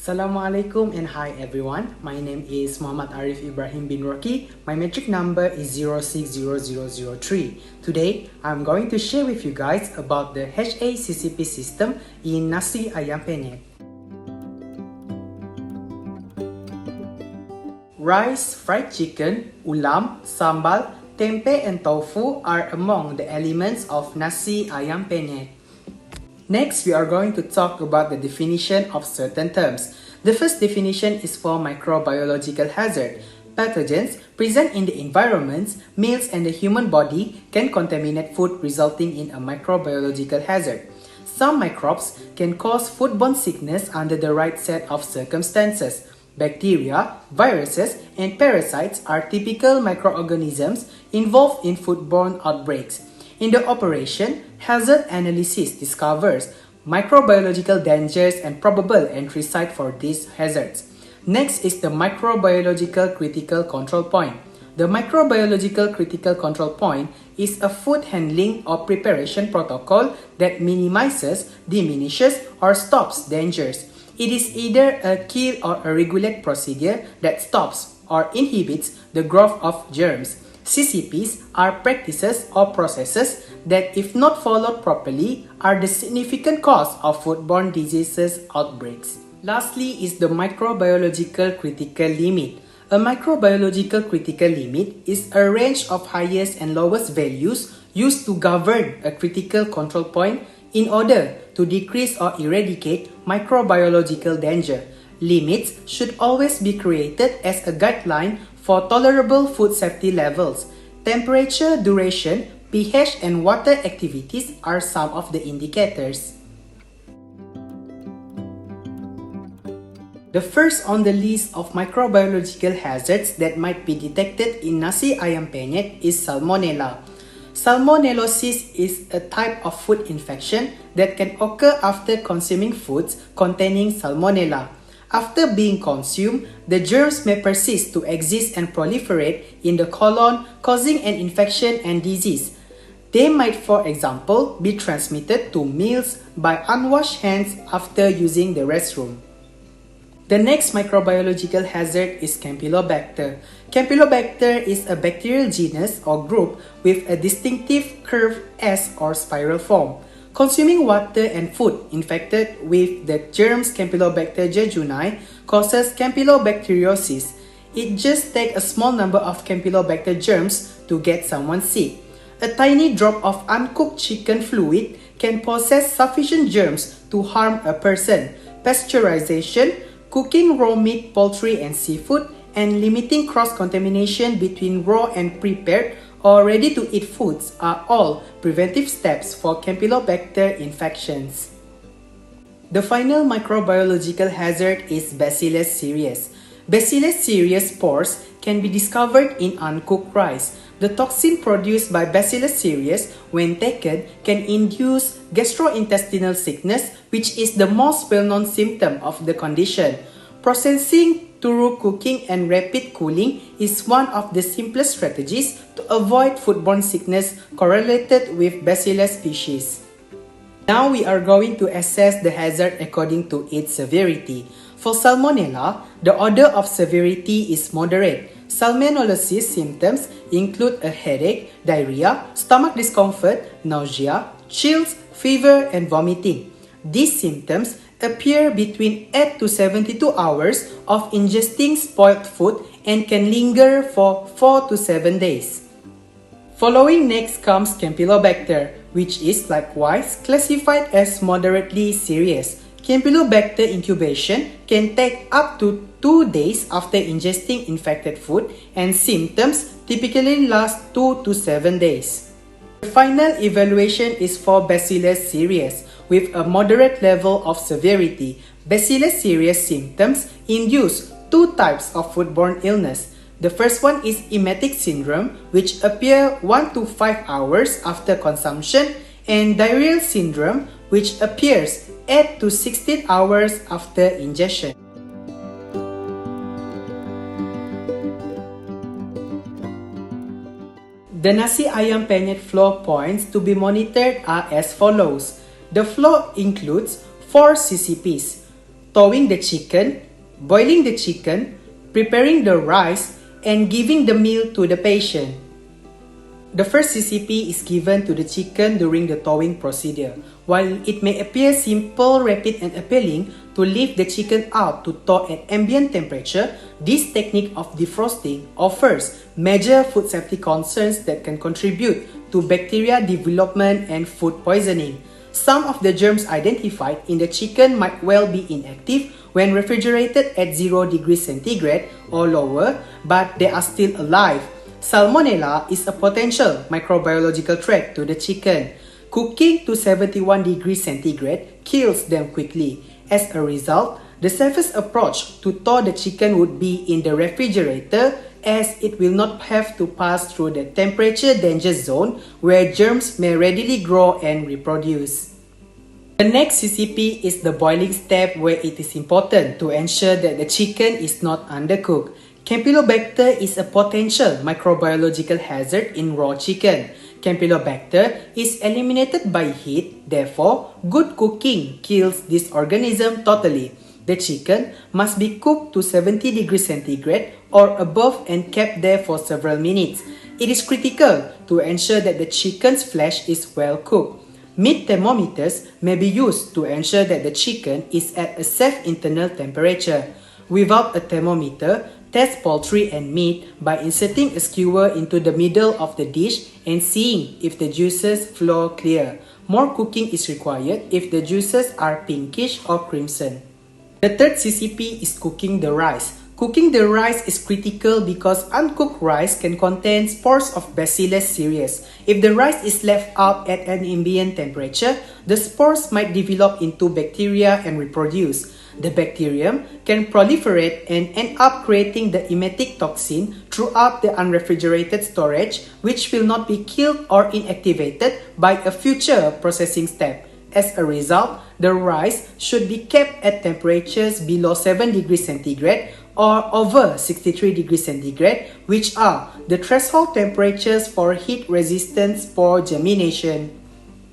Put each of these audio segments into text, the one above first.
Assalamualaikum and hi everyone. My name is Muhammad Arif Ibrahim bin Rocky. My metric number is 060003. Today, I'm going to share with you guys about the Haccp system in Nasi Ayam Penyet. Rice, fried chicken, ulam, sambal, tempe and tofu are among the elements of Nasi Ayam Penyet. Next, we are going to talk about the definition of certain terms. The first definition is for microbiological hazard. Pathogens present in the environments, meals, and the human body can contaminate food, resulting in a microbiological hazard. Some microbes can cause foodborne sickness under the right set of circumstances. Bacteria, viruses, and parasites are typical microorganisms involved in foodborne outbreaks. In the operation, hazard analysis discovers microbiological dangers and probable entry site for these hazards. Next is the microbiological critical control point. The microbiological critical control point is a food handling or preparation protocol that minimizes, diminishes, or stops dangers. It is either a kill or a regulate procedure that stops or inhibits the growth of germs. CCPs are practices or processes that, if not followed properly, are the significant cause of foodborne diseases outbreaks. Lastly is the microbiological critical limit. A microbiological critical limit is a range of highest and lowest values used to govern a critical control point in order to decrease or eradicate microbiological danger. Limits should always be created as a guideline for tolerable food safety levels. Temperature, duration, pH, and water activities are some of the indicators. The first on the list of microbiological hazards that might be detected in Nasi Ayam Penyet is Salmonella. Salmonellosis is a type of food infection that can occur after consuming foods containing Salmonella. After being consumed, the germs may persist to exist and proliferate in the colon, causing an infection and disease. They might, for example, be transmitted to meals by unwashed hands after using the restroom. The next microbiological hazard is Campylobacter. Campylobacter is a bacterial genus or group with a distinctive curved S or spiral form. Consuming water and food infected with the germs Campylobacter jejuni causes campylobacteriosis. It just takes a small number of Campylobacter germs to get someone sick. A tiny drop of uncooked chicken fluid can possess sufficient germs to harm a person. Pasteurization, cooking raw meat, poultry, and seafood, and limiting cross-contamination between raw and prepared or ready-to-eat foods are all preventive steps for Campylobacter infections. The final microbiological hazard is Bacillus cereus. Bacillus cereus spores can be discovered in uncooked rice. The toxin produced by Bacillus cereus, when taken, can induce gastrointestinal sickness, which is the most well-known symptom of the condition. Processing through cooking and rapid cooling is one of the simplest strategies to avoid foodborne sickness correlated with Bacillus species. Now we are going to assess the hazard according to its severity. For Salmonella, the order of severity is moderate. Salmonellosis symptoms include a headache, diarrhea, stomach discomfort, nausea, chills, fever, and vomiting. These symptoms appear between 8 to 72 hours of ingesting spoiled food and can linger for 4 to 7 days. Following next comes Campylobacter, which is likewise classified as moderately serious. Campylobacter incubation can take up to 2 days after ingesting infected food, and symptoms typically last 2 to 7 days. The final evaluation is for Bacillus cereus. With a moderate level of severity, Bacillus cereus symptoms induce two types of foodborne illness. The first one is emetic syndrome, which appear 1 to 5 hours after consumption, and diarrheal syndrome, which appears 8 to 16 hours after ingestion. The Nasi Ayam Penyet flow points to be monitored are as follows. The flow includes 4 CCPs: thawing the chicken, boiling the chicken, preparing the rice, and giving the meal to the patient. The first CCP is given to the chicken during the thawing procedure. While it may appear simple, rapid, and appealing to lift the chicken out to thaw at ambient temperature, this technique of defrosting offers major food safety concerns that can contribute to bacteria development and food poisoning. Some of the germs identified in the chicken might well be inactive when refrigerated at 0 degrees centigrade or lower, but they are still alive. Salmonella is a potential microbiological threat to the chicken. Cooking to 71 degrees centigrade kills them quickly. As a result, the safest approach to thaw the chicken would be in the refrigerator, as it will not have to pass through the temperature danger zone where germs may readily grow and reproduce. The next CCP is the boiling step, where it is important to ensure that the chicken is not undercooked. Campylobacter is a potential microbiological hazard in raw chicken. Campylobacter is eliminated by heat, therefore, good cooking kills this organism totally. The chicken must be cooked to 70 degrees centigrade or above and kept there for several minutes. It is critical to ensure that the chicken's flesh is well cooked. Meat thermometers may be used to ensure that the chicken is at a safe internal temperature. Without a thermometer, test poultry and meat by inserting a skewer into the middle of the dish and seeing if the juices flow clear. More cooking is required if the juices are pinkish or crimson. The third CCP is cooking the rice. Cooking the rice is critical because uncooked rice can contain spores of Bacillus cereus. If the rice is left out at an ambient temperature, the spores might develop into bacteria and reproduce. The bacterium can proliferate and end up creating the emetic toxin throughout the unrefrigerated storage, which will not be killed or inactivated by a future processing step. As a result, the rice should be kept at temperatures below 7 degrees centigrade or over 63 degrees centigrade, which are the threshold temperatures for heat-resistant spore germination.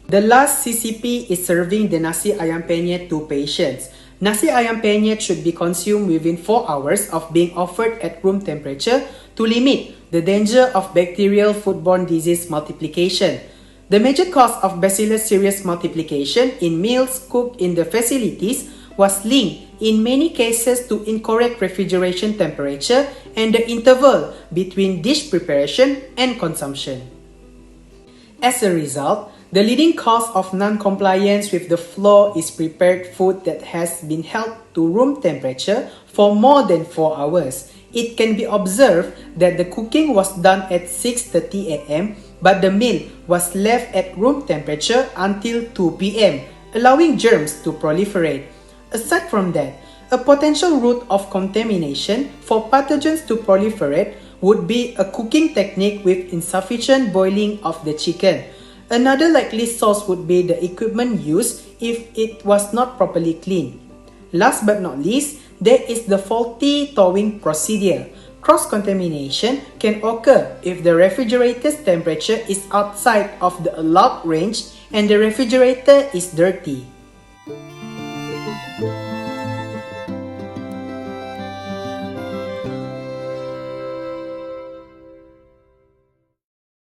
The last CCP is serving the Nasi Ayam Penyet to patients. Nasi Ayam Penyet should be consumed within 4 hours of being offered at room temperature to limit the danger of bacterial foodborne disease multiplication. The major cause of Bacillus cereus multiplication in meals cooked in the facilities was linked in many cases to incorrect refrigeration temperature and the interval between dish preparation and consumption. As a result, the leading cause of non-compliance with the flow is prepared food that has been held to room temperature for more than 4 hours. It can be observed that the cooking was done at 6:30 a.m. but the meal was left at room temperature until 2 p.m., allowing germs to proliferate. Aside from that, a potential route of contamination for pathogens to proliferate would be a cooking technique with insufficient boiling of the chicken. Another likely source would be the equipment used if it was not properly cleaned. Last but not least, there is the faulty thawing procedure. Cross-contamination can occur if the refrigerator's temperature is outside of the allowed range and the refrigerator is dirty.